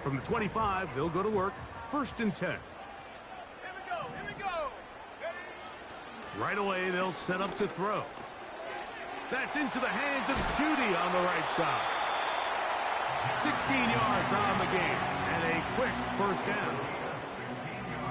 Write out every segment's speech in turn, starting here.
From the 25, they'll go to work. 1st and 10. Here we go. Ready? Right away, they'll set up to throw. That's into the hands of Judy on the right side. 16 yards on the game, and a quick 1st down.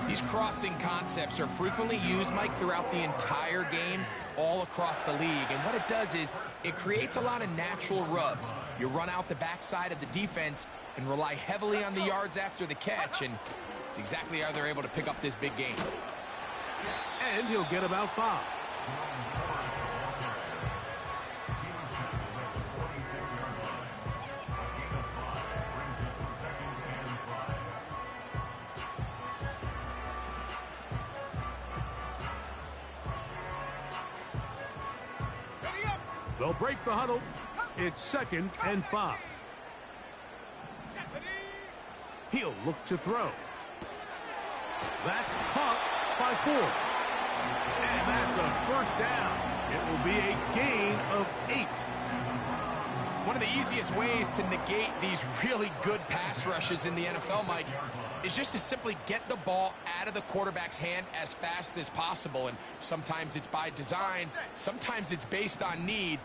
These crossing concepts are frequently used, Mike, throughout the entire game, all across the league. And what it does is it creates a lot of natural rubs. You run out the backside of the defense and rely heavily on the yards after the catch, and it's exactly how they're able to pick up this big game. And he'll get about 5. They'll break the huddle. It's 2nd and 5. He'll look to throw. That's caught by 4. And that's a 1st down. It will be a gain of 8. One of the easiest ways to negate these really good pass rushes in the NFL, Mike, is just to simply get the ball out of the quarterback's hand as fast as possible. And sometimes it's by design, sometimes it's based on need.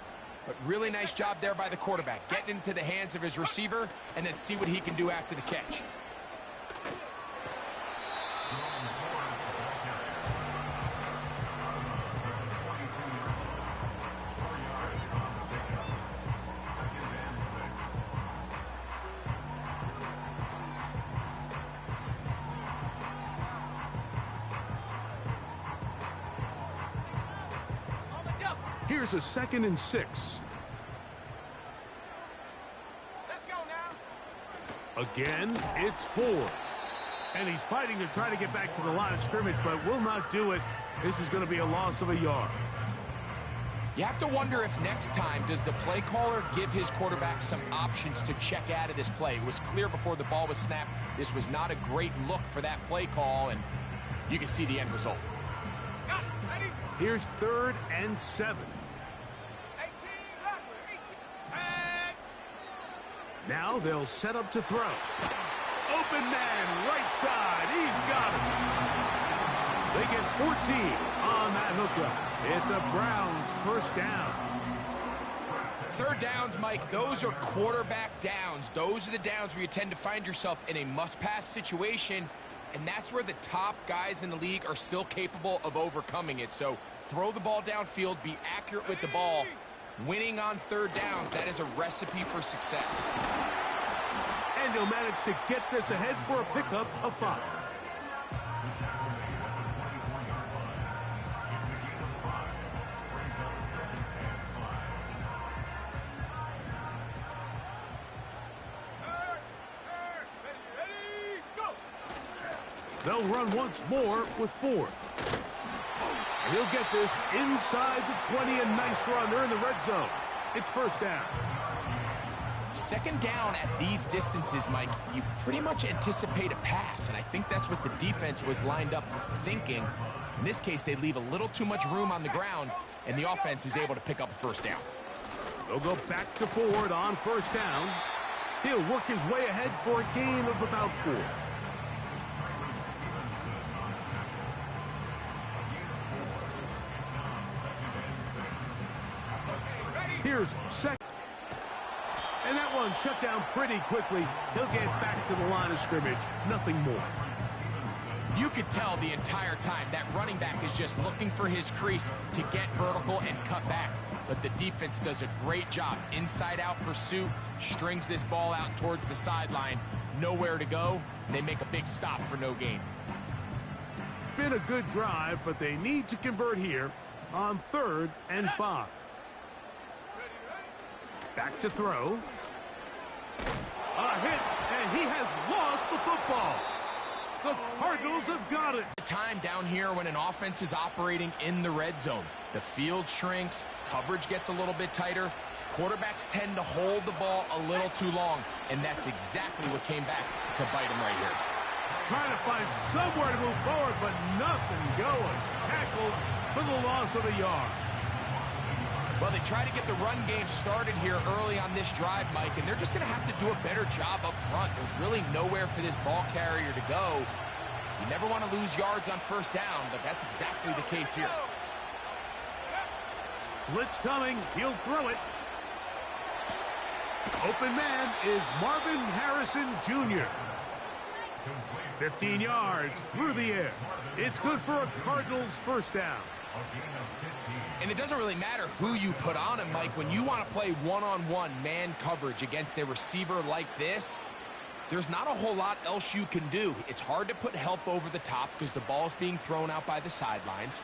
But really nice job there by the quarterback, getting into the hands of his receiver and then see what he can do after the catch. Here's a 2nd and 6. Let's go now. Again, it's 4. And he's fighting to try to get back to the line of scrimmage, but will not do it. This is going to be a loss of a yard. You have to wonder if next time, does the play caller give his quarterback some options to check out of this play? It was clear before the ball was snapped. This was not a great look for that play call, and you can see the end result. Here's 3rd and 7. Now they'll set up to throw. Open man, right side. He's got it. They get 14 on that hookup. It's a Browns 1st down. 3rd downs, Mike, those are quarterback downs. Those are the downs where you tend to find yourself in a must-pass situation, and that's where the top guys in the league are still capable of overcoming it. So throw the ball downfield, be accurate with the ball. Winning on 3rd downs, that is a recipe for success. And he'll manage to get this ahead for a pickup of 5. They'll run once more with 4. He'll get this inside the 20, a nice run. They're in the red zone. It's 1st down. 2nd down at these distances, Mike, you pretty much anticipate a pass, and I think that's what the defense was lined up thinking. In this case, they leave a little too much room on the ground, and the offense is able to pick up a 1st down. They'll go back to Ford on 1st down. He'll work his way ahead for a gain of about 4. Here's 2nd. And that one shut down pretty quickly. He'll get back to the line of scrimmage. Nothing more. You could tell the entire time that running back is just looking for his crease to get vertical and cut back. But the defense does a great job. Inside-out pursuit, strings this ball out towards the sideline. Nowhere to go. They make a big stop for no gain. Been a good drive, but they need to convert here on 3rd and 5. Back to throw. A hit, and he has lost the football. The Cardinals have got it. Time down here when an offense is operating in the red zone. The field shrinks, coverage gets a little bit tighter. Quarterbacks tend to hold the ball a little too long, and that's exactly what came back to bite him right here. Trying to find somewhere to move forward, but nothing going. Tackled for the loss of a yard. Well, they try to get the run game started here early on this drive, Mike, and they're just going to have to do a better job up front. There's really nowhere for this ball carrier to go. You never want to lose yards on first down, but that's exactly the case here. Blitz coming. He'll throw it. Open man is Marvin Harrison Jr. 15 yards through the air. It's good for a Cardinals first down. And it doesn't really matter who you put on him, Mike. When you want to play one-on-one man coverage against a receiver like this, there's not a whole lot else you can do. It's hard to put help over the top because the ball's being thrown out by the sidelines.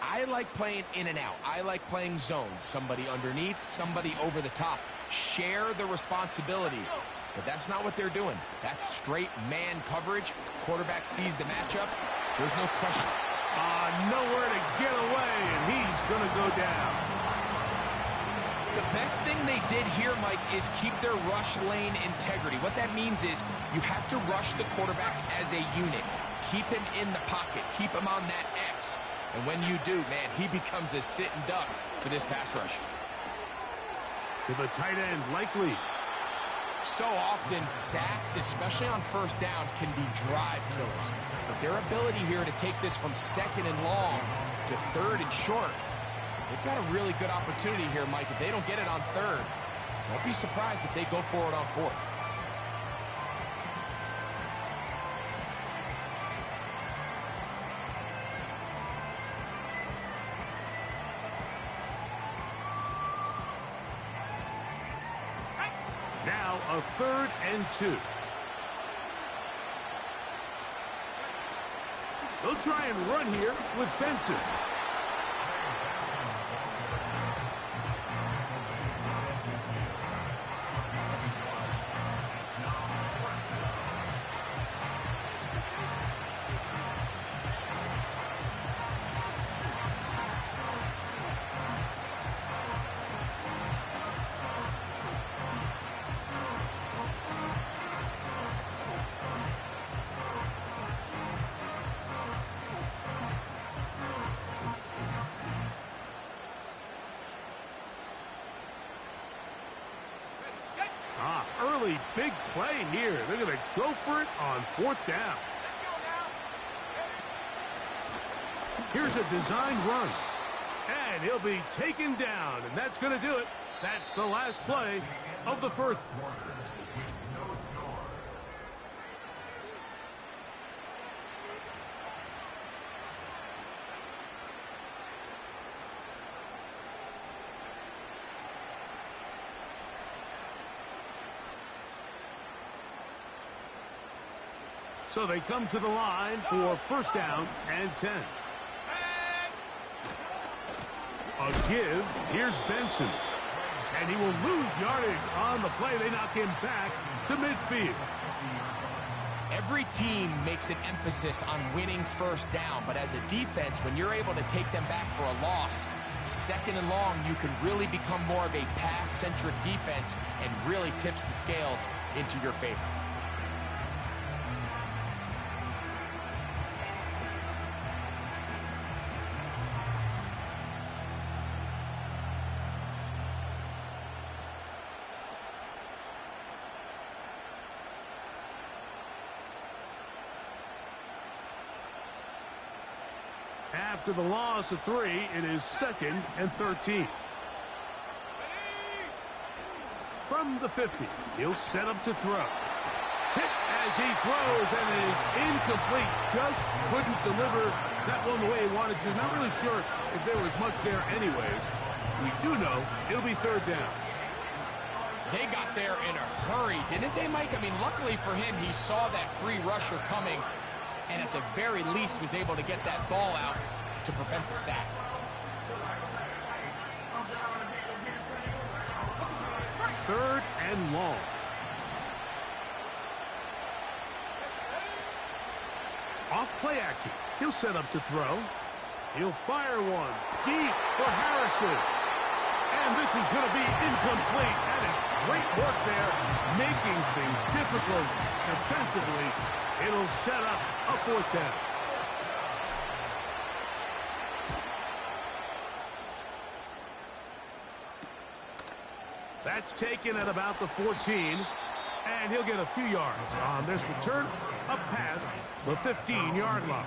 I like playing in and out. I like playing zone. Somebody underneath, somebody over the top. Share the responsibility. But that's not what they're doing. That's straight man coverage. Quarterback sees the matchup. There's no question. Nowhere to get away, and he's going to go down. The best thing they did here, Mike, is keep their rush lane integrity. What that means is you have to rush the quarterback as a unit. Keep him in the pocket. Keep him on that X. And when you do, man, he becomes a sitting duck for this pass rush. To the tight end, likely. So often, sacks, especially on first down, can be drive killers. But their ability here to take this from second and long to third and short, they've got a really good opportunity here, Mike. If they don't get it on third, don't be surprised if they go for it on fourth. Now a 3rd and 2. They'll try and run here with Benson. Early big play here. They're going to go for it on 4th down. Here's a designed run. And he'll be taken down, and that's going to do it. That's the last play of the first. So they come to the line for first down and 10. A give. Here's Benson. And he will lose yardage on the play. They knock him back to midfield. Every team makes an emphasis on winning first down, but as a defense, when you're able to take them back for a loss, second and long, you can really become more of a pass-centric defense and really tips the scales into your favor. After the loss of 3, it is 2nd and 13. From the 50, he'll set up to throw. Hit as he throws, and it is incomplete. Just couldn't deliver that one the way he wanted to. Not really sure if there was much there anyways. We do know it'll be 3rd down. They got there in a hurry, didn't they, Mike? I mean, luckily for him, he saw that free rusher coming, and at the very least was able to get that ball out to prevent the sack. Third and long. Off play action. He'll set up to throw. He'll fire one deep for Harrison. And this is going to be incomplete. That is great work there, making things difficult defensively. It'll set up a 4th down. That's taken at about the 14. And he'll get a few yards on this return up past the 15-yard line.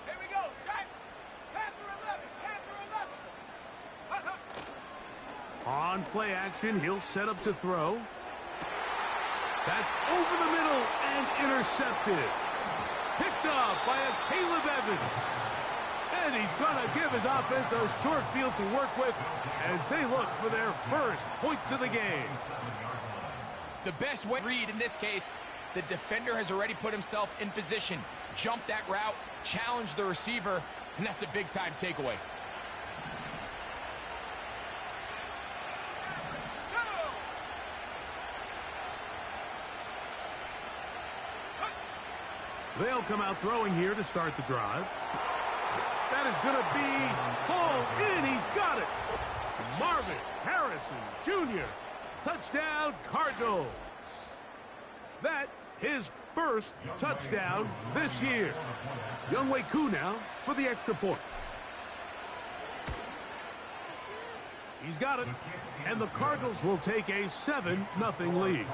Here we go, set. Panther 11, Panther 11. On play action, he'll set up to throw. That's over the middle and intercepted. Picked off by a Caleb Evans. And he's going to give his offense a short field to work with as they look for their first points of the game. The best way to read in this case, the defender has already put himself in position, jumped that route, challenged the receiver, and that's a big-time takeaway. They'll come out throwing here to start the drive. That is going to be hauled in. He's got it. Marvin Harrison Jr. Touchdown, Cardinals. That his first touchdown this year. Younghoe Koo now for the extra point. He's got it. And the Cardinals will take a 7-0 lead.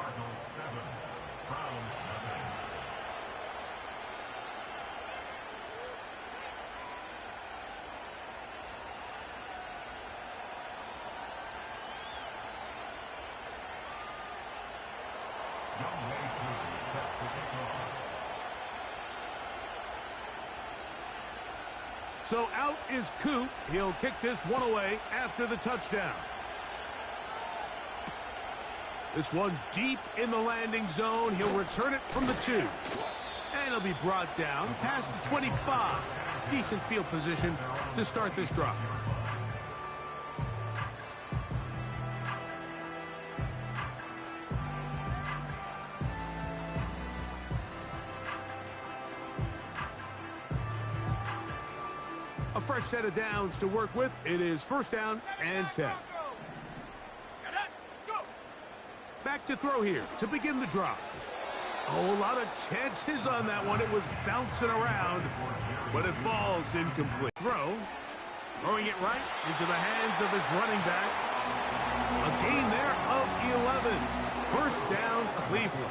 So out is Koo. He'll kick this one away after the touchdown. This one deep in the landing zone. He'll return it from the 2. And it'll be brought down past the 25. Decent field position to start this drive. A fresh set of downs to work with. It is first down and 10. Back to throw here to begin the drive. Oh, a lot of chances on that one. It was bouncing around, but it falls incomplete. Throwing it right into the hands of his running back. A gain there of 11. First down, Cleveland.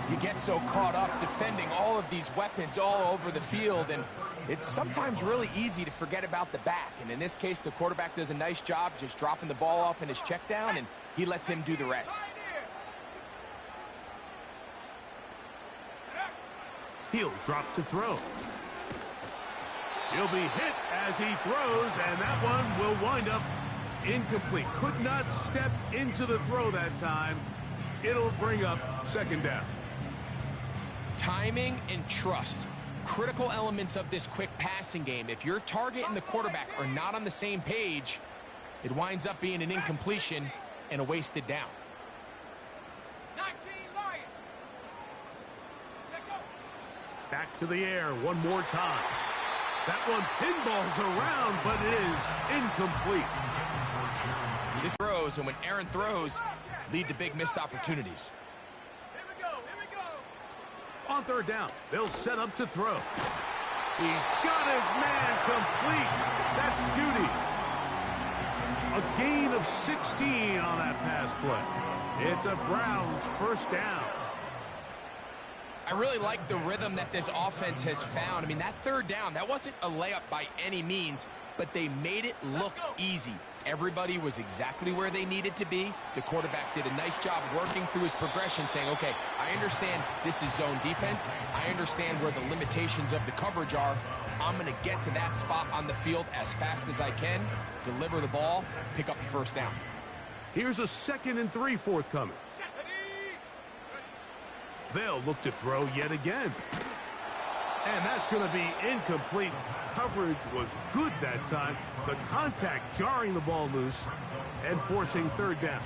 You get so caught up defending all of these weapons all over the field, and it's sometimes really easy to forget about the back. And in this case, the quarterback does a nice job just dropping the ball off in his check down, and he lets him do the rest. He'll drop to throw. He'll be hit as he throws, and that one will wind up incomplete. Could not step into the throw that time. It'll bring up second down. Timing and trust. Critical elements of this quick passing game. If your target and the quarterback are not on the same page, it winds up being an incompletion and a wasted down. 19 Lions. Back to the air one more time. That one pinballs around, but it is incomplete. This throws, and when Aaron throws, lead to big missed opportunities. Here we go. On third down, they'll set up to throw. He's got his man complete. That's Judy. A gain of 16 on that pass play. It's a Browns first down. I really like the rhythm that this offense has found. I mean, that third down, that wasn't a layup by any means, but they made it look easy. Everybody was exactly where they needed to be. The quarterback did a nice job working through his progression, saying, okay, I understand this is zone defense. I understand where the limitations of the coverage are. I'm going to get to that spot on the field as fast as I can, deliver the ball, pick up the first down. Here's a 2nd and 3 forthcoming. They'll look to throw yet again. And that's going to be incomplete. Coverage was good that time. The contact jarring the ball loose and forcing third down.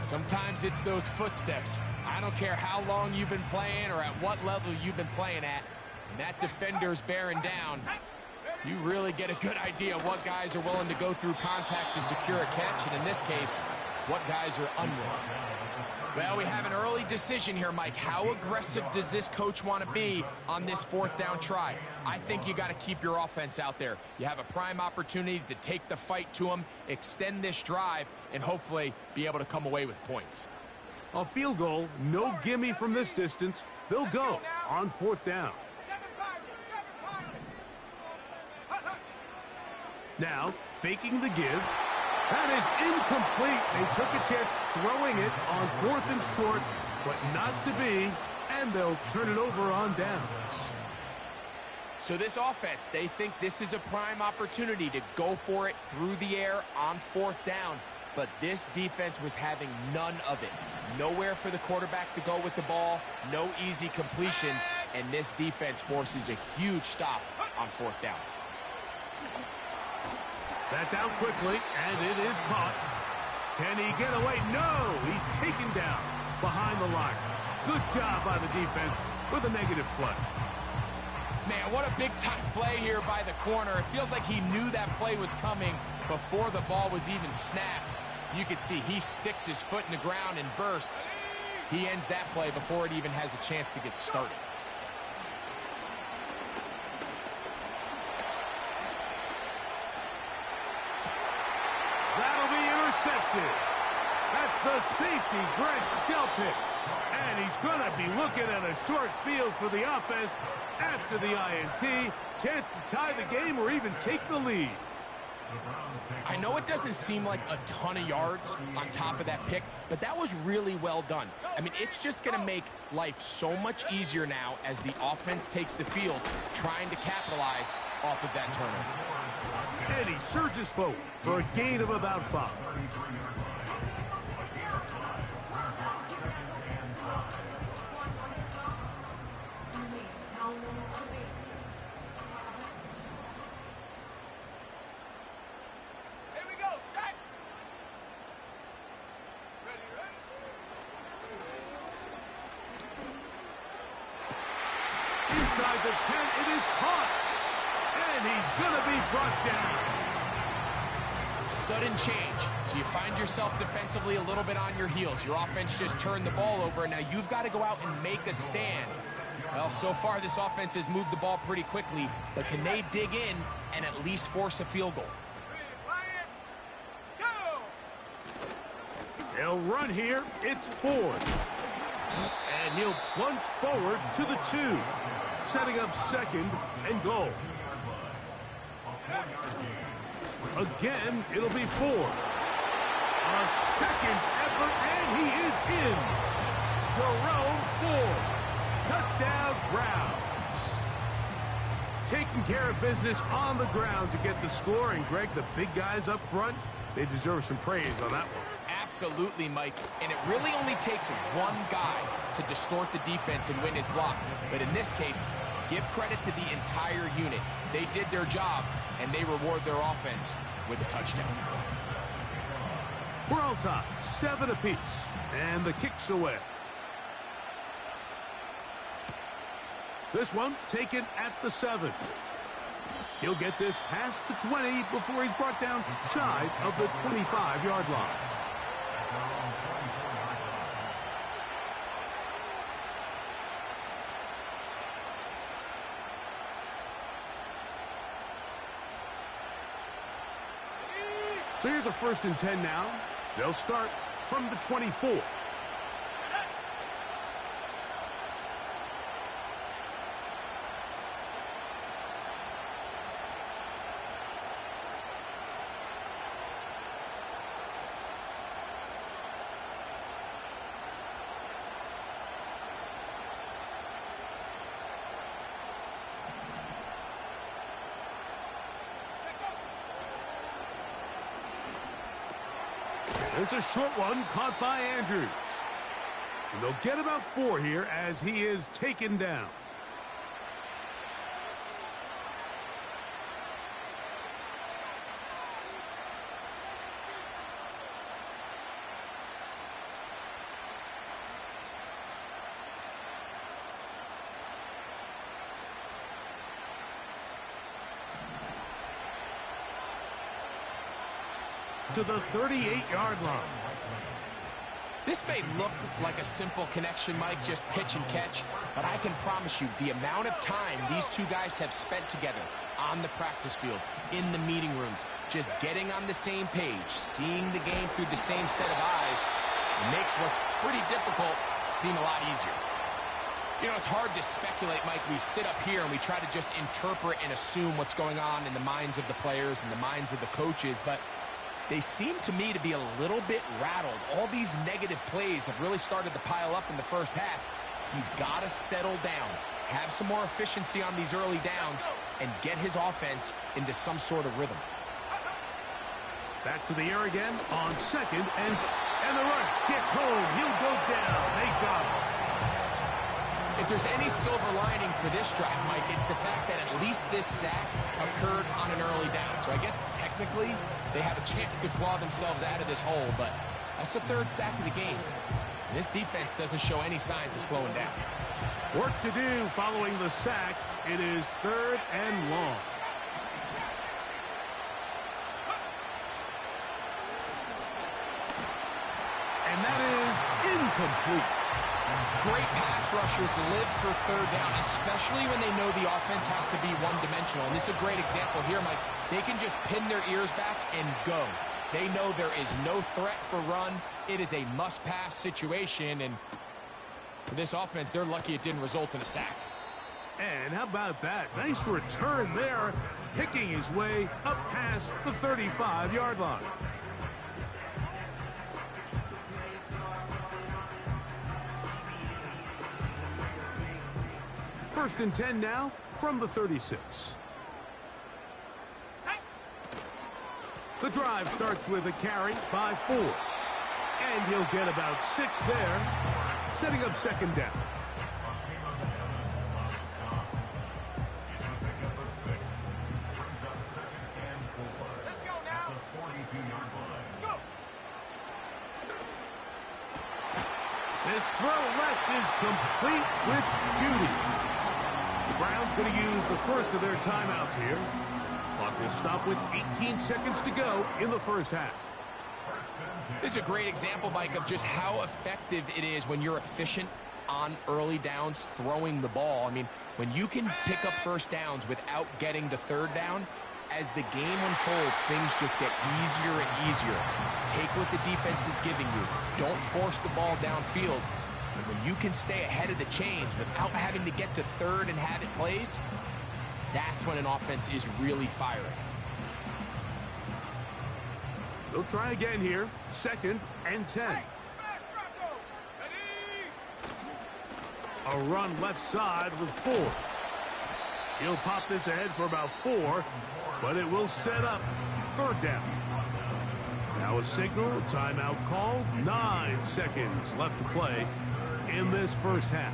Sometimes it's those footsteps. I don't care how long you've been playing or at what level you've been playing at. When that defender's bearing down, you really get a good idea of what guys are willing to go through contact to secure a catch, and in this case, what guys are unwilling. Well, we have an early decision here, Mike. How aggressive does this coach want to be on this fourth down try? I think you got to keep your offense out there. You have a prime opportunity to take the fight to them, extend this drive, and hopefully be able to come away with points. A field goal, no gimme from this distance. They'll go on fourth down. Now, faking the give. That is incomplete. They took a chance throwing it on fourth and short, but not to be, and they'll turn it over on downs. So this offense, they think this is a prime opportunity to go for it through the air on fourth down, but this defense was having none of it. Nowhere for the quarterback to go with the ball, no easy completions, and this defense forces a huge stop on fourth down. That's out quickly, and it is caught. Can he get away? No! He's taken down behind the line. Good job by the defense with a negative play. Man, what a big-time play here by the corner. It feels like he knew that play was coming before the ball was even snapped. You can see he sticks his foot in the ground and bursts. He ends that play before it even has a chance to get started. That'll be intercepted. That's the safety, Greg Delpit. And he's going to be looking at a short field for the offense after the INT. Chance to tie the game or even take the lead. I know it doesn't seem like a ton of yards on top of that pick, but that was really well done. I mean, it's just going to make life so much easier now as the offense takes the field, trying to capitalize off of that turnover. And he surges forward for a gain of about 5. Inside the 10, it is caught. And he's going to be brought down. Sudden change. So you find yourself defensively a little bit on your heels. Your offense just turned the ball over, and now you've got to go out and make a stand. Well, so far this offense has moved the ball pretty quickly, but can they dig in and at least force a field goal? They'll run here. It's Ford. And he'll plunge forward to the 2, setting up second and goal. Again, it'll be Ford. A second effort, and he is in. Jerome Ford. Touchdown, Browns. Taking care of business on the ground to get the score. And, Greg, the big guys up front, they deserve some praise on that one. Absolutely, Mike. And it really only takes one guy to distort the defense and win his block. But in this case, give credit to the entire unit. They did their job, and they reward their offense with a touchdown. We're all tied, 7 apiece, and the kick's away. This one taken at the 7. He'll get this past the 20 before he's brought down shy of the 25-yard line. So here's a 1st and 10 now. They'll start from the 24. There's a short one caught by Andrews. And they'll get about 4 here as he is taken down. To the 38-yard line. This may look like a simple connection, Mike, just pitch and catch, but I can promise you the amount of time these two guys have spent together on the practice field, in the meeting rooms, just getting on the same page, seeing the game through the same set of eyes, makes what's pretty difficult seem a lot easier. You know, it's hard to speculate, Mike. We sit up here and we try to just interpret and assume what's going on in the minds of the players and the minds of the coaches, but they seem to me to be a little bit rattled. All these negative plays have really started to pile up in the first half. He's got to settle down, have some more efficiency on these early downs, and get his offense into some sort of rhythm. Back to the air again on second, and the rush gets home. He'll go down. They got him. If there's any silver lining for this drive, Mike, it's the fact that at least this sack occurred on an early down. So I guess technically they have a chance to claw themselves out of this hole, but that's the third sack of the game. This defense doesn't show any signs of slowing down. Work to do following the sack. It is 3rd and long. And that is incomplete. Great pass rushers live for third down, especially when they know the offense has to be one-dimensional. And this is a great example here, Mike. They can just pin their ears back and go. They know there is no threat for run. It is a must-pass situation, and for this offense, they're lucky it didn't result in a sack. And how about that? Nice return there, picking his way up past the 35-yard line. First and 10 now from the 36. The drive starts with a carry by 4. And he'll get about 6 there, setting up second down. Let's go now. Go. This throw left is complete with Judy. The Browns going to use the first of their timeouts here. Clock will stop with 18 seconds to go in the first half. This is a great example, Mike, of just how effective it is when you're efficient on early downs throwing the ball. I mean, when you can pick up first downs without getting the third down, as the game unfolds, things just get easier and easier. Take what the defense is giving you. Don't force the ball downfield. And when you can stay ahead of the chains without having to get to third and have it plays, that's when an offense is really firing. They'll try again here. 2nd and 10. Smash, Bronco. Ready? A run left side with 4. He'll pop this ahead for about 4, but it will set up 3rd down. Now a signal, timeout called. 9 seconds left to play in this first half.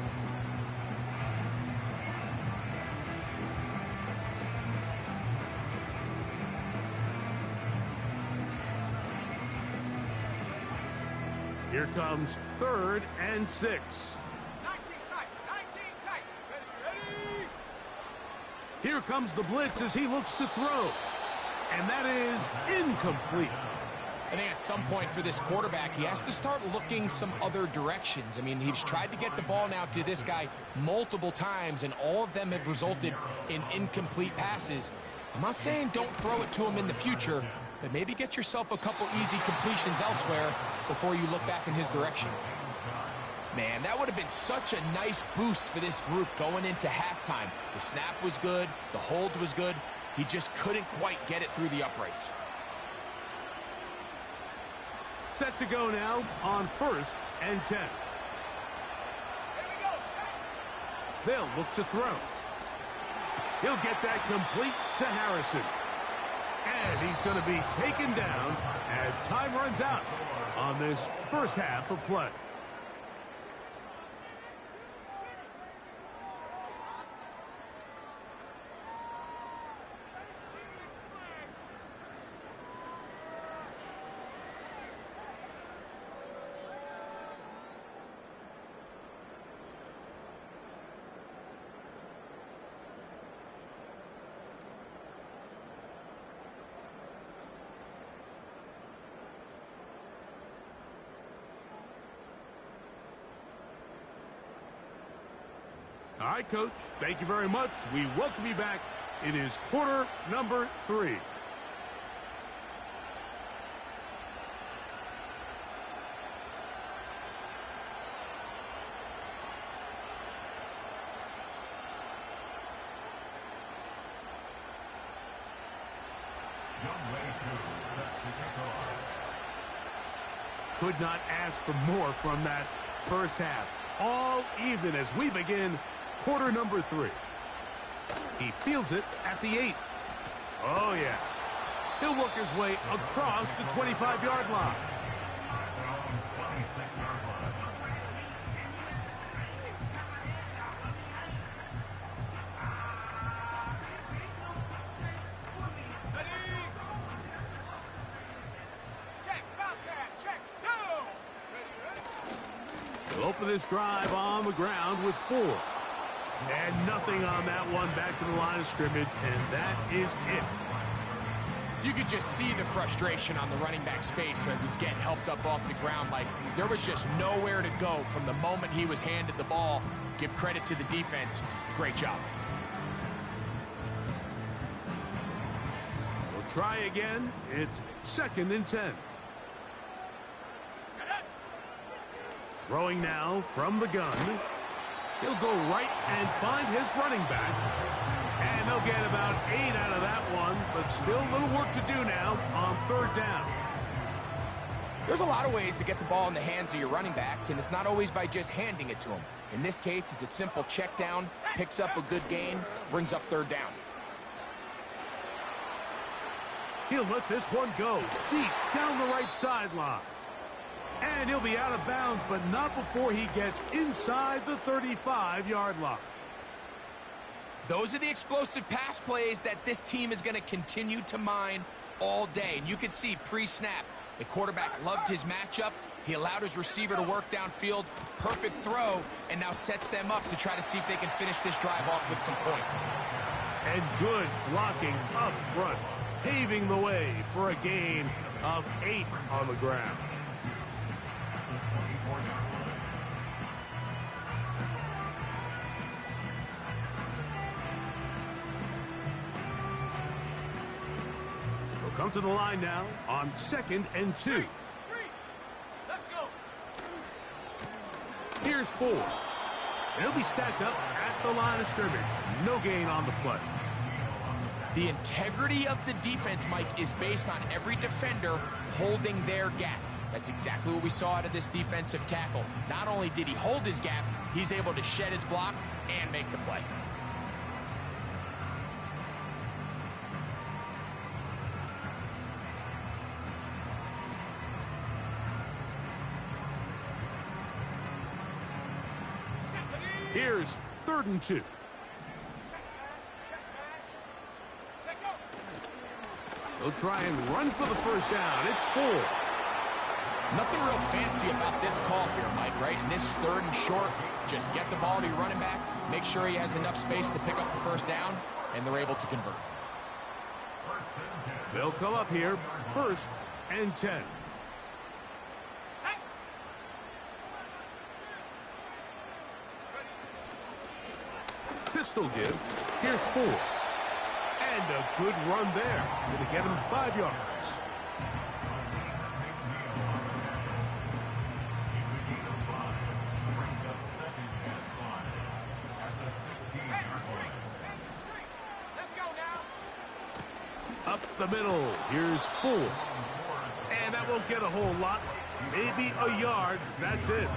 Here comes 3rd and 6. 19 tight. 19 tight. Ready? Here comes the blitz as he looks to throw. And that is incomplete. I think at some point for this quarterback, he has to start looking some other directions. I mean, he's tried to get the ball now to this guy multiple times, and all of them have resulted in incomplete passes. I'm not saying don't throw it to him in the future, but maybe get yourself a couple easy completions elsewhere before you look back in his direction. Man, that would have been such a nice boost for this group going into halftime. The snap was good. The hold was good. He just couldn't quite get it through the uprights. Set to go now on 1st and 10. Here we go. They'll look to throw. He'll get that complete to Harrison. And he's going to be taken down as time runs out on this first half of play. All right, Coach. Thank you very much. We welcome you back. It is quarter number 3. Could not ask for more from that first half. All even as we begin quarter number 3. He fields it at the 8. Oh, yeah. He'll work his way across the 25-yard line. He'll open this drive on the ground with 4. And nothing on that one, back to the line of scrimmage, and that is it. You could just see the frustration on the running back's face as he's getting helped up off the ground. Like, there was just nowhere to go from the moment he was handed the ball. Give credit to the defense. Great job. We'll try again. It's 2nd and 10. Throwing now from the gun. He'll go right and find his running back. And they'll get about 8 out of that one, but still a little work to do now on 3rd down. There's a lot of ways to get the ball in the hands of your running backs, and it's not always by just handing it to them. In this case, it's a simple check down, picks up a good gain, brings up 3rd down. He'll let this one go deep down the right sideline. And he'll be out of bounds, but not before he gets inside the 35-yard line. Those are the explosive pass plays that this team is going to continue to mine all day. And you can see pre-snap, the quarterback loved his matchup. He allowed his receiver to work downfield. Perfect throw, and now sets them up to try to see if they can finish this drive off with some points. And good blocking up front, paving the way for a gain of 8 on the ground. Come to the line now on 2nd and 2. Let's go. Here's 4. He'll be stacked up at the line of scrimmage. No gain on the play. The integrity of the defense, Mike, is based on every defender holding their gap. That's exactly what we saw out of this defensive tackle. Not only did he hold his gap, he's able to shed his block and make the play. Here's 3rd and 2. He'll try and run for the first down. It's 4. Nothing real fancy about this call here, Mike, right? In this 3rd and short, just get the ball to your running back, make sure he has enough space to pick up the first down, and they're able to convert. They'll come up here, 1st and 10. Pistol give. Here's 4. And a good run there. Going to get him 5 yards. Up the middle. Here's 4. And that won't get a whole lot. Maybe a yard. That's it.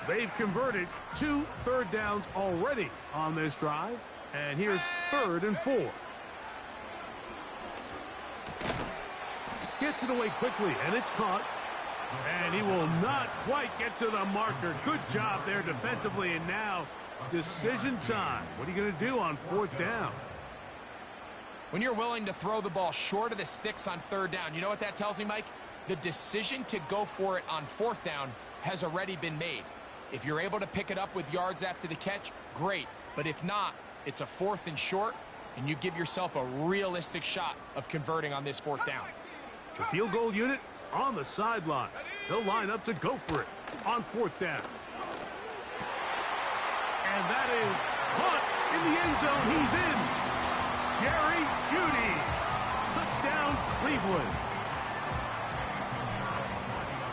They've converted 2 third downs already on this drive. And here's 3rd and 4. Gets it away quickly, and it's caught. And he will not quite get to the marker. Good job there defensively, and now decision time. What are you going to do on 4th down? When you're willing to throw the ball short of the sticks on 3rd down, you know what that tells me, Mike? The decision to go for it on 4th down has already been made. If you're able to pick it up with yards after the catch, great. But if not, it's a 4th and short, and you give yourself a realistic shot of converting on this 4th down. The field goal unit on the sideline. They'll line up to go for it on 4th down. And that is caught in the end zone. He's in. Jerry Jeudy. Touchdown, Cleveland.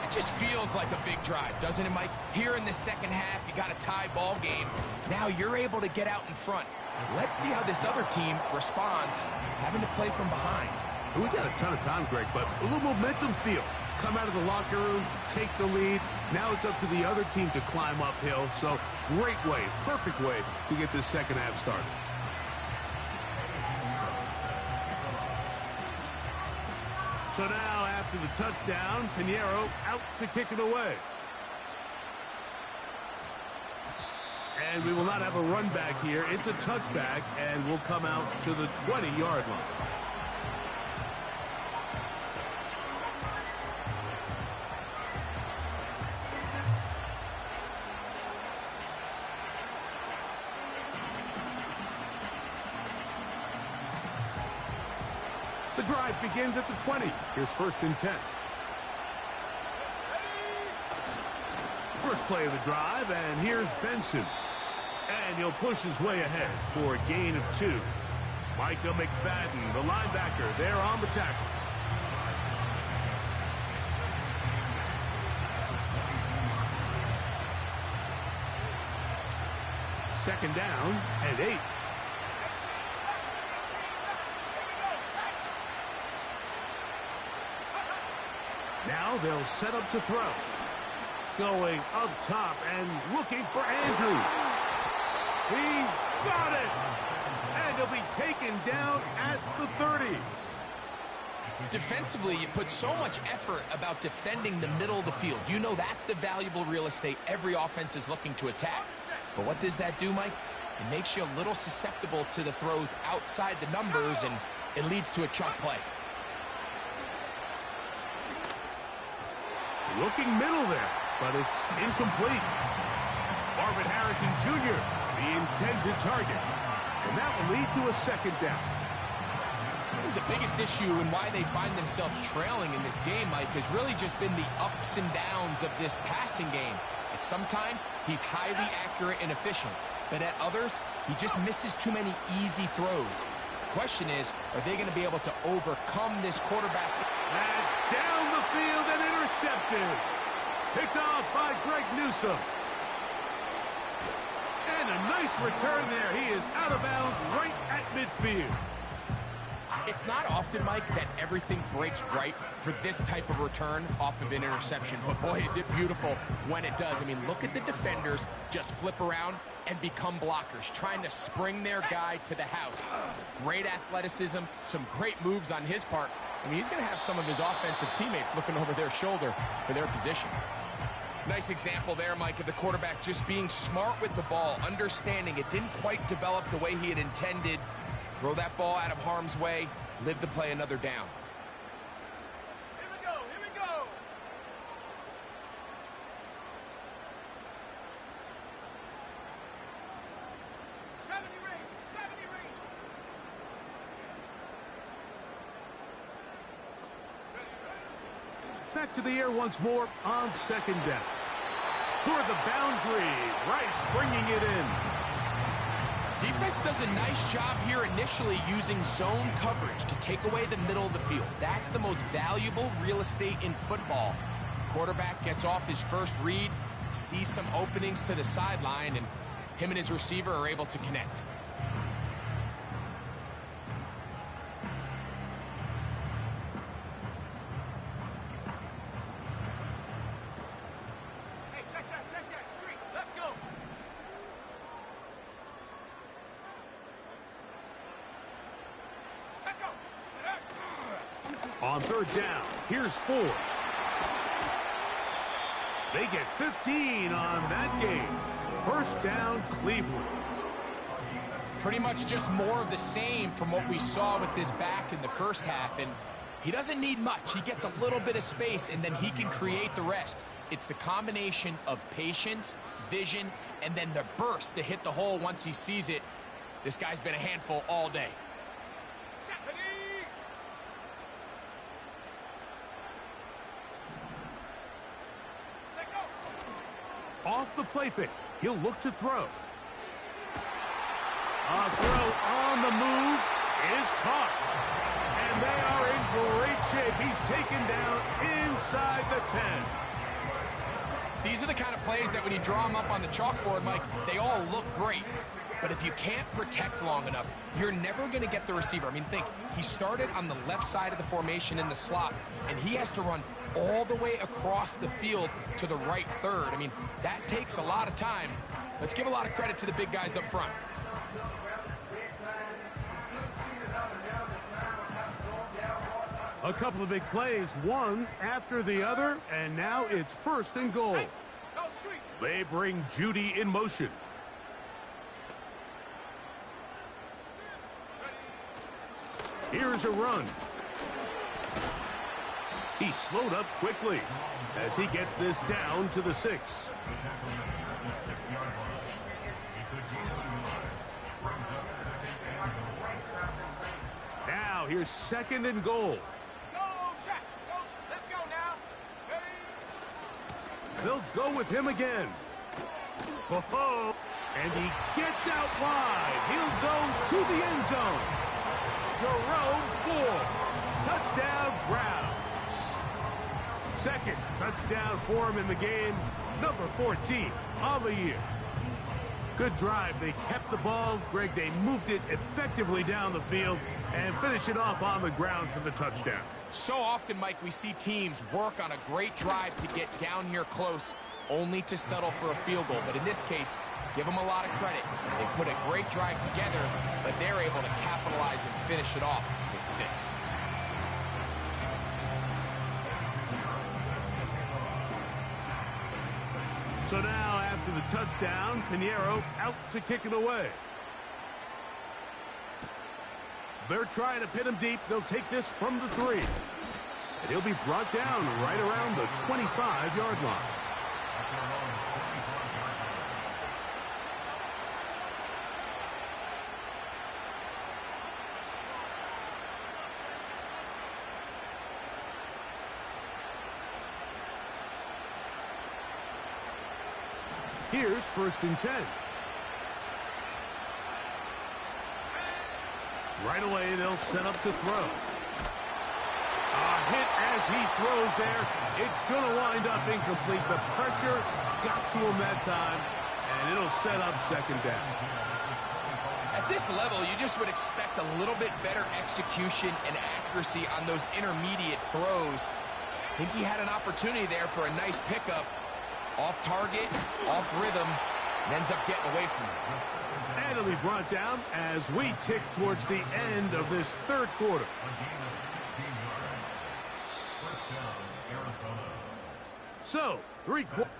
It just feels like a big drive, doesn't it, Mike? Here in the second half, you got a tie ball game. Now you're able to get out in front. Let's see how this other team responds, having to play from behind. We got a ton of time, Greg, but a little momentum feel. Come out of the locker room, take the lead. Now it's up to the other team to climb uphill. So great way, perfect way to get this second half started. So now after the touchdown, Pinheiro out to kick it away. And we will not have a run back here. It's a touchback, and we'll come out to the 20-yard line. The drive begins at the 20. Here's 1st and 10. First play of the drive, and here's Benson. And he'll push his way ahead for a gain of 2. Micah McFadden, the linebacker, there on the tackle. Second down and 8. Now they'll set up to throw. Going up top and looking for Andrews. He's got it! And he'll be taken down at the 30. Defensively, you put so much effort about defending the middle of the field. You know that's the valuable real estate every offense is looking to attack. But what does that do, Mike? It makes you a little susceptible to the throws outside the numbers, and it leads to a chunk play. Looking middle there, but it's incomplete. Marvin Harrison Jr., the intended target. And that will lead to a second down. The biggest issue and why they find themselves trailing in this game, Mike, has really just been the ups and downs of this passing game. And sometimes he's highly accurate and efficient, but at others, he just misses too many easy throws. The question is, are they going to be able to overcome this quarterback? That's down the field and intercepted. Picked off by Greg Newsome. And a nice return there. He is out of bounds right at midfield. It's not often, Mike, that everything breaks right for this type of return off of an interception. But boy, is it beautiful when it does. I mean, look at the defenders just flip around and become blockers, trying to spring their guy to the house. Great athleticism, some great moves on his part. I mean, he's going to have some of his offensive teammates looking over their shoulder for their position. Nice example there, Mike, of the quarterback just being smart with the ball, understanding it didn't quite develop the way he had intended. Throw that ball out of harm's way, live to play another down. Here we go, here we go. Back to the air once more on second down. Toward the boundary, Rice bringing it in. Defense does a nice job here initially using zone coverage to take away the middle of the field. That's the most valuable real estate in football. Quarterback gets off his first read, sees some openings to the sideline, and him and his receiver are able to connect. Hey, check that street. Let's go. On third down, here's 4. They get 15 on that game. First down, Cleveland. Pretty much just more of the same from what we saw with this back in the first half, and he doesn't need much. He gets a little bit of space, and then he can create the rest. It's the combination of patience, vision, and then the burst to hit the hole once he sees it. This guy's been a handful all day. Off the play fake. He'll look to throw. A throw on the move is caught. And they are in great shape. He's taken down inside the 10. These are the kind of plays that when you draw them up on the chalkboard, Mike, they all look great. But if you can't protect long enough, you're never going to get the receiver. I mean, think, he started on the left side of the formation in the slot, and he has to run all the way across the field to the right third. I mean, that takes a lot of time. Let's give a lot of credit to the big guys up front. A couple of big plays, one after the other, and now it's 1st and goal. They bring Judy in motion. Here's a run. He slowed up quickly as he gets this down to the 6. Now here's 2nd and goal. They'll go with him again. Oh, and he gets out wide. He'll go to the end zone. Jerome Ford. Touchdown, Browns. 2nd touchdown for him in the game. Number 14 on the year. Good drive. They kept the ball. Greg, they moved it effectively down the field and finish it off on the ground for the touchdown. So often, Mike, we see teams work on a great drive to get down here close, only to settle for a field goal. But in this case, give them a lot of credit. They put a great drive together, but they're able to capitalize and finish it off with 6. So now, after the touchdown, Pinheiro out to kick it away. They're trying to pin him deep. They'll take this from the 3. And he'll be brought down right around the 25-yard line. Here's 1st and 10. Right away, they'll set up to throw. A hit as he throws there. It's going to wind up incomplete. The pressure got to him that time, and it'll set up 2nd down. At this level, you just would expect a little bit better execution and accuracy on those intermediate throws. I think he had an opportunity there for a nice pickup. Off target, off rhythm, and ends up getting away from him. And he'll be brought down as we tick towards the end of this 3rd quarter. So, 3 quarters.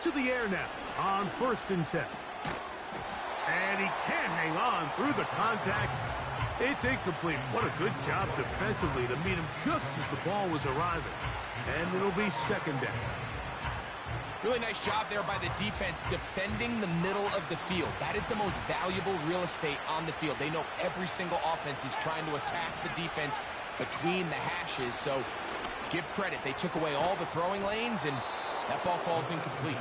To the air now on 1st and 10. And he can't hang on through the contact. It's incomplete. What a good job defensively to meet him just as the ball was arriving. And it'll be 2nd down. Really nice job there by the defense defending the middle of the field. That is the most valuable real estate on the field. They know every single offense is trying to attack the defense between the hashes. So give credit. They took away all the throwing lanes, and that ball falls incomplete.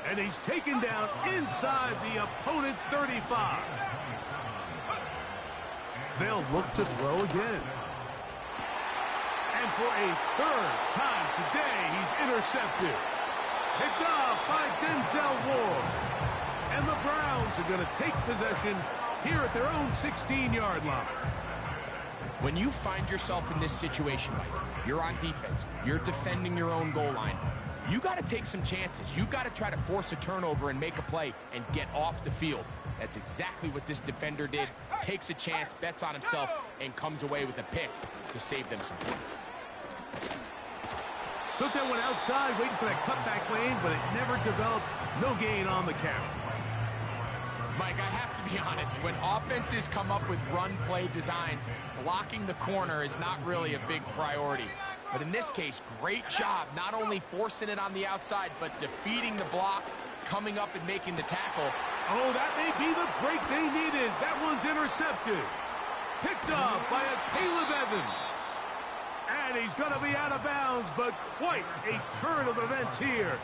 And he's taken down inside the opponent's 35. They'll look to throw again. And for a 3rd time today, he's intercepted. Picked off by Denzel Ward. And the Browns are going to take possession here at their own 16-yard line. When you find yourself in this situation, Mike, you're on defense, you're defending your own goal line, you got to take some chances. You've got to try to force a turnover and make a play and get off the field. That's exactly what this defender did. Takes a chance, bets on himself, and comes away with a pick to save them some points. Took that one outside, waiting for that cutback lane, but it never developed. No gain on the carry. Mike, I have to be honest, when offenses come up with run-play designs, blocking the corner is not really a big priority. But in this case, great job not only forcing it on the outside, but defeating the block, coming up and making the tackle. Oh, that may be the break they needed. That one's intercepted. Picked up by a Caleb Evans. And he's going to be out of bounds, but quite a turn of events here.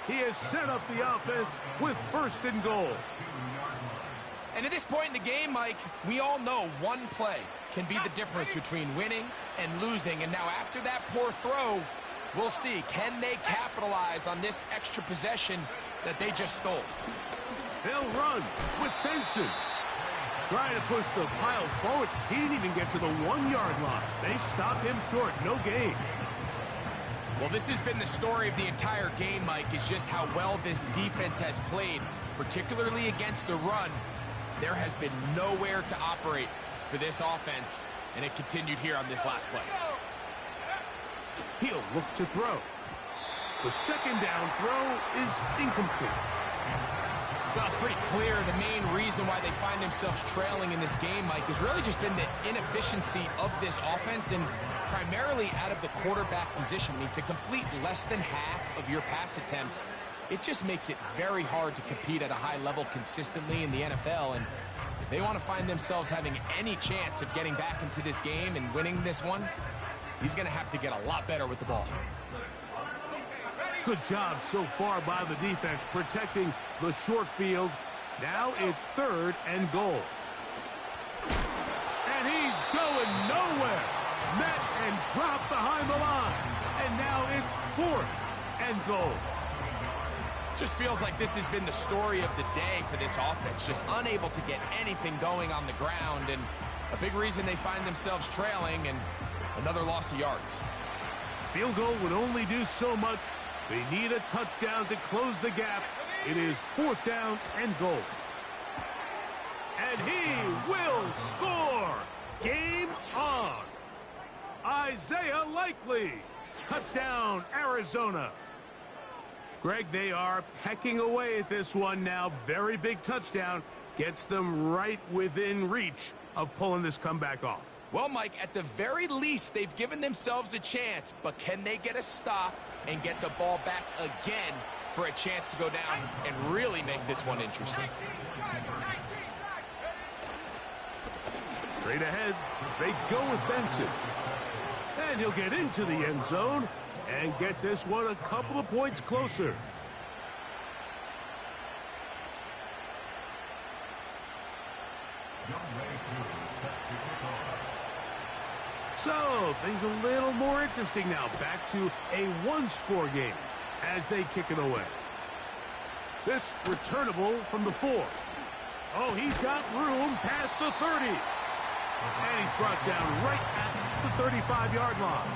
He has set up the offense with 1st and goal. And at this point in the game, Mike, we all know one play can be the difference between winning and losing. And now after that poor throw, we'll see, can they capitalize on this extra possession that they just stole? They'll run with Benson. Trying to push the pile forward. He didn't even get to the 1-yard line. They stopped him short. No gain. Well, this has been the story of the entire game, Mike, is just how well this defense has played, particularly against the run. There has been nowhere to operate for this offense, and it continued here on this last play. He'll look to throw. The 2nd down throw is incomplete. Well, it's pretty clear the main reason why they find themselves trailing in this game, Mike, has really just been the inefficiency of this offense and primarily out of the quarterback position. I mean, to complete less than half of your pass attempts, it just makes it very hard to compete at a high level consistently in the NFL. And if they want to find themselves having any chance of getting back into this game and winning this one, he's going to have to get a lot better with the ball. Good job so far by the defense protecting the short field. Now it's 3rd and goal. And he's going nowhere. Met and dropped behind the line. And now it's 4th and goal. Just feels like this has been the story of the day for this offense. Just unable to get anything going on the ground. And a big reason they find themselves trailing and another loss of yards. Field goal would only do so much. They need a touchdown to close the gap. It is 4th down and goal. And he will score. Game on. Isaiah Likely. Touchdown, Arizona. Greg, they are pecking away at this one now. Very big touchdown. Gets them right within reach of pulling this comeback off. Well, Mike, at the very least, they've given themselves a chance, but can they get a stop and get the ball back again for a chance to go down and really make this one interesting? Straight ahead, they go with Benson. And he'll get into the end zone and get this one a couple of points closer. So, things a little more interesting now. Back to a 1-score game as they kick it away. This returnable from the 4. Oh, he's got room past the 30. And he's brought down right at the 35-yard line.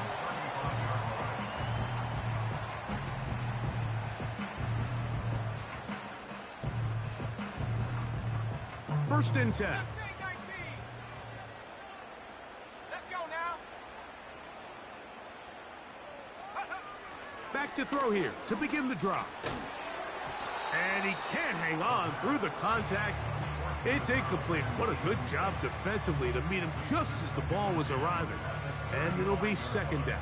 First and 10. Back to throw here to begin the drop. And he can't hang on through the contact. It's incomplete. What a good job defensively to meet him just as the ball was arriving. And it'll be 2nd down.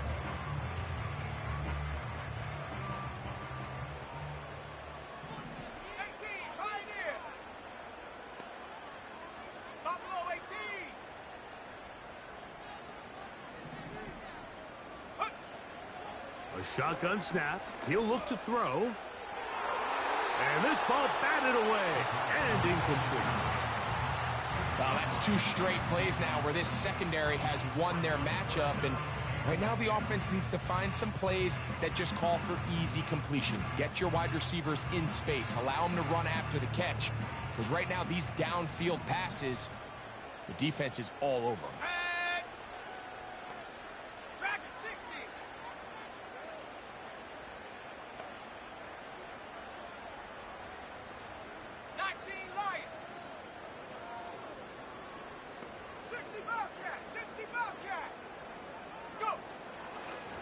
A shotgun snap. He'll look to throw. And this ball batted away and incomplete. Well, that's 2 straight plays now where this secondary has won their matchup. And right now the offense needs to find some plays that just call for easy completions. Get your wide receivers in space. Allow them to run after the catch. Because right now these downfield passes, the defense is all over.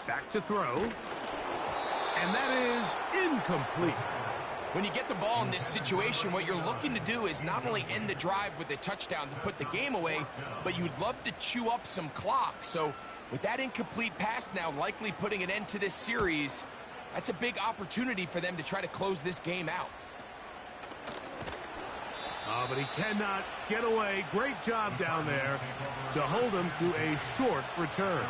Back to throw. And that is incomplete. When you get the ball in this situation, what you're looking to do is not only end the drive with a touchdown to put the game away, but you'd love to chew up some clock. So with that incomplete pass now likely putting an end to this series, that's a big opportunity for them to try to close this game out. But he cannot get away. Great job down there to hold him to a short return.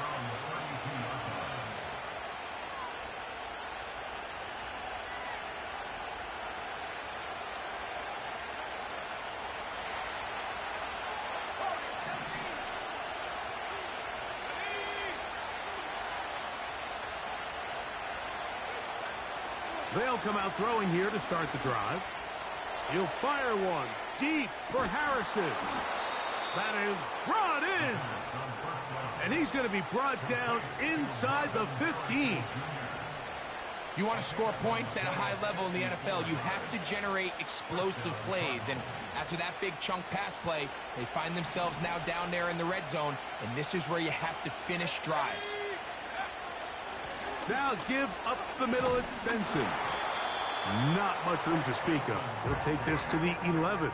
They'll come out throwing here to start the drive. He'll fire one deep for Harrison. That is brought in. And he's going to be brought down inside the 15. If you want to score points at a high level in the NFL, you have to generate explosive plays. And after that big chunk pass play, they find themselves now down there in the red zone. And this is where you have to finish drives. Now give up the middle. It's Benson. Not much room to speak of. He'll take this to the 11.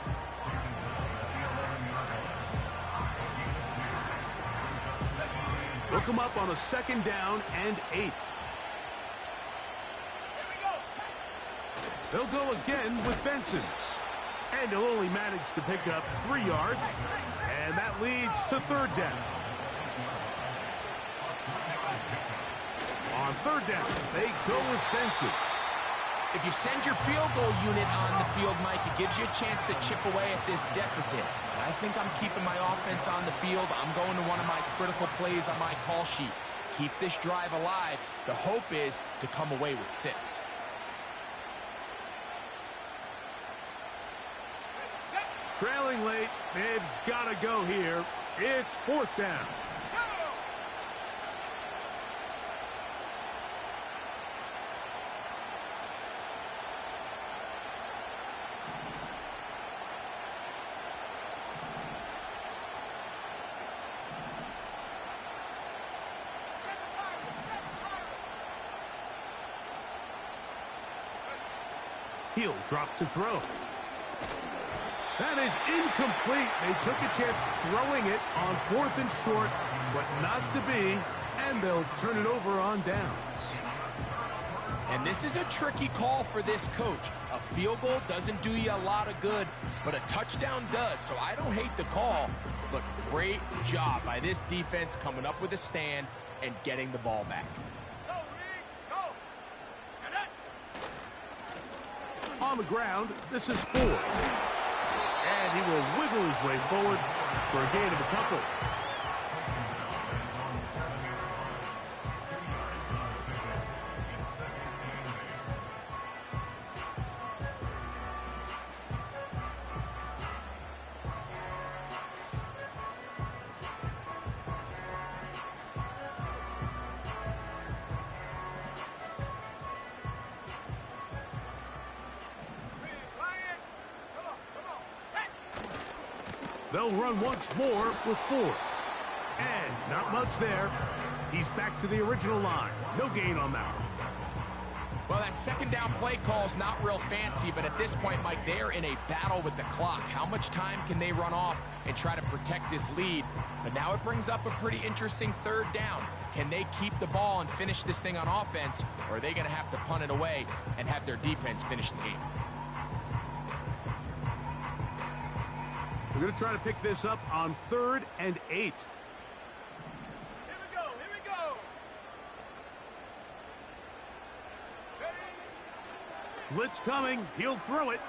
Look him up on a 2nd down and 8. They'll go again with Benson. And he'll only manage to pick up 3 yards. And that leads to 3rd down. On 3rd down, they go with Benson. If you send your field goal unit on the field, Mike, it gives you a chance to chip away at this deficit. And I think I'm keeping my offense on the field. I'm going to one of my critical plays on my call sheet. Keep this drive alive. The hope is to come away with 6. Trailing late, they've got to go here. It's 4th down. He'll drop to throw. That is incomplete. They took a chance throwing it on 4th and short, but not to be, and they'll turn it over on downs. And this is a tricky call for this coach. A field goal doesn't do you a lot of good, but a touchdown does. So I don't hate the call, but great job by this defense coming up with a stand and getting the ball back. On the ground, this is 4. And he will wiggle his way forward for a gain of a couple. They'll run once more with 4. And not much there. He's back to the original line. No gain on that one. Well, that 2nd down play call is not real fancy, but at this point, Mike, they're in a battle with the clock. How much time can they run off and try to protect this lead? But now it brings up a pretty interesting 3rd down. Can they keep the ball and finish this thing on offense, or are they going to have to punt it away and have their defense finish the game? We're going to try to pick this up on 3rd and 8. Here we go, here we go. Blitz coming. He'll throw it.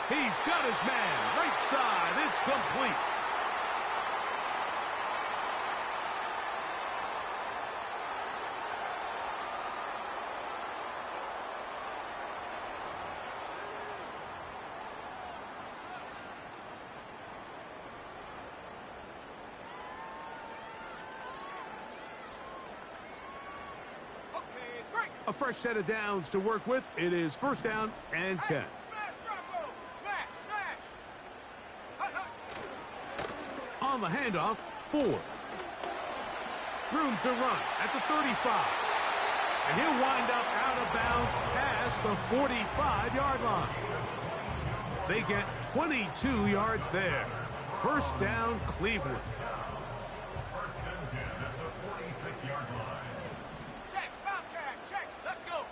He's got his man. Right side. It's complete. A fresh set of downs to work with. It is 1st down and 10. Smash, Rocco! Smash, smash! On the handoff, 4. Room to run at the 35. And he'll wind up out of bounds past past the 45-yard line. They get 22 yards there. First down, Cleveland. First and 10 at the 46-yard line. Check, Bobcat, check, let's go.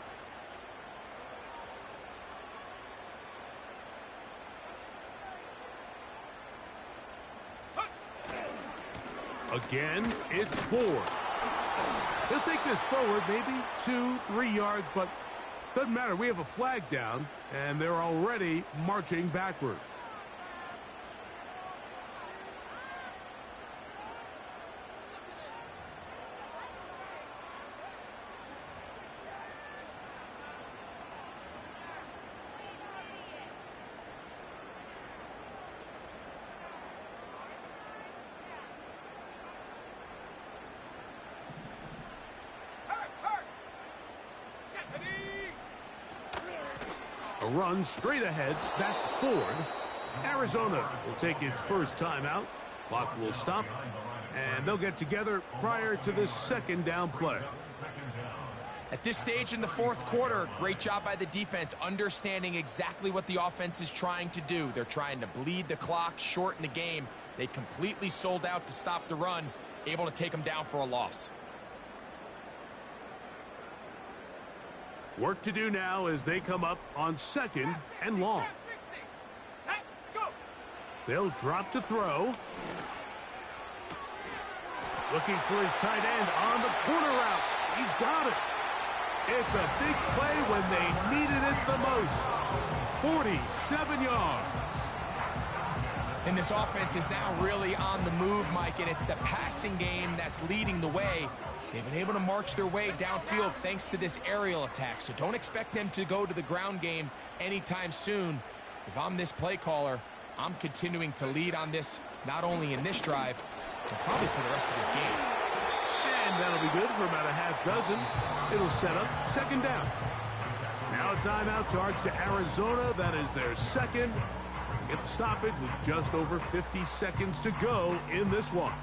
Again, it's Ford. He'll take this forward maybe 2-3 yards, but doesn't matter. We have a flag down, and they're already marching backward. A run straight ahead. That's Ford. Arizona will take its first timeout. Clock will stop, and they'll get together prior to this second down play. At this stage in the fourth quarter, great job by the defense, understanding exactly what the offense is trying to do. They're trying to bleed the clock, shorten the game. They completely sold out to stop the run, able to take them down for a loss. Work to do now as they come up on second and long. They'll drop to throw. Looking for his tight end on the corner route. He's got it. It's a big play when they needed it the most. 47 yards. And this offense is now really on the move, Mike, and it's the passing game that's leading the way. They've been able to march their way downfield thanks to this aerial attack, so don't expect them to go to the ground game anytime soon. If I'm this play caller, I'm continuing to lead on this, not only in this drive, but probably for the rest of this game. And that'll be good for about a half dozen. It'll set up second down. Now a timeout charge to Arizona. That is their second. Get the stoppage with just over 50 seconds to go in this one.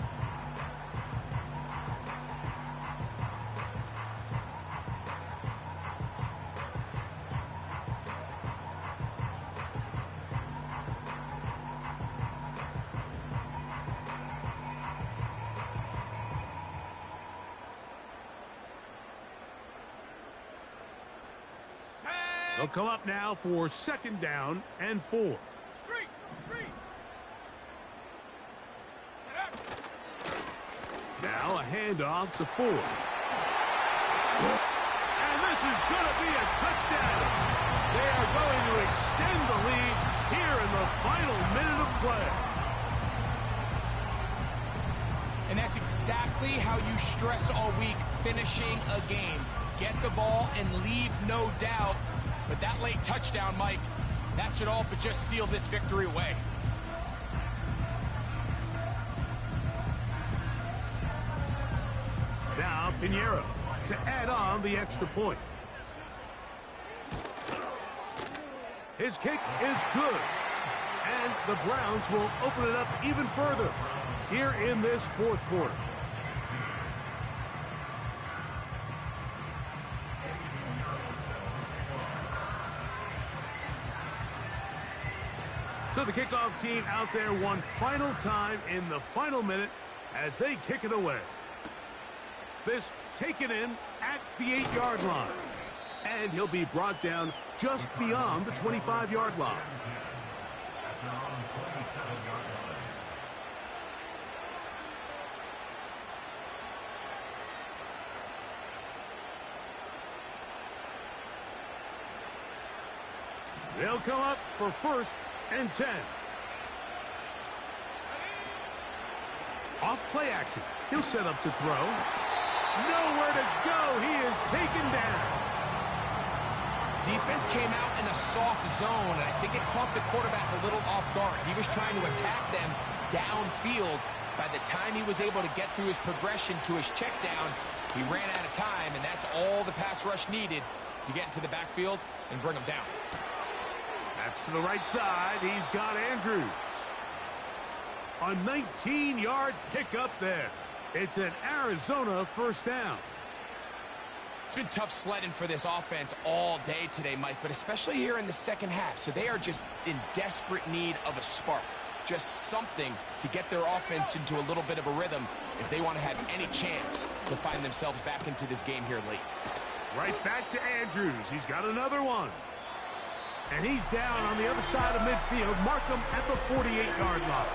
They'll come up now for second down and 4. Now a handoff to Ford. And this is going to be a touchdown. They are going to extend the lead here in the final minute of play. And that's exactly how you stress all week, finishing a game. Get the ball and leave no doubt. But that late touchdown, Mike, that should all but just seal this victory away. Now Pinheiro to add on the extra point. His kick is good. And the Browns will open it up even further here in this fourth quarter. So the kickoff team out there one final time in the final minute as they kick it away. This taken in at the 8-yard line. And he'll be brought down just beyond the 25-yard line. They'll come up for first and 10. Off play action. He'll set up to throw. Nowhere to go. He is taken down. Defense came out in a soft zone, and I think it caught the quarterback a little off guard. He was trying to attack them downfield. By the time he was able to get through his progression to his check down, he ran out of time, and that's all the pass rush needed to get into the backfield and bring him down. That's to the right side. He's got Andrews. A 19-yard pickup there. It's an Arizona first down. It's been tough sledding for this offense all day today, Mike, but especially here in the second half. So they are just in desperate need of a spark, just something to get their offense into a little bit of a rhythm if they want to have any chance to find themselves back into this game here late. Right back to Andrews. He's got another one. And he's down on the other side of midfield. Mark him at the 48-yard line.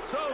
So the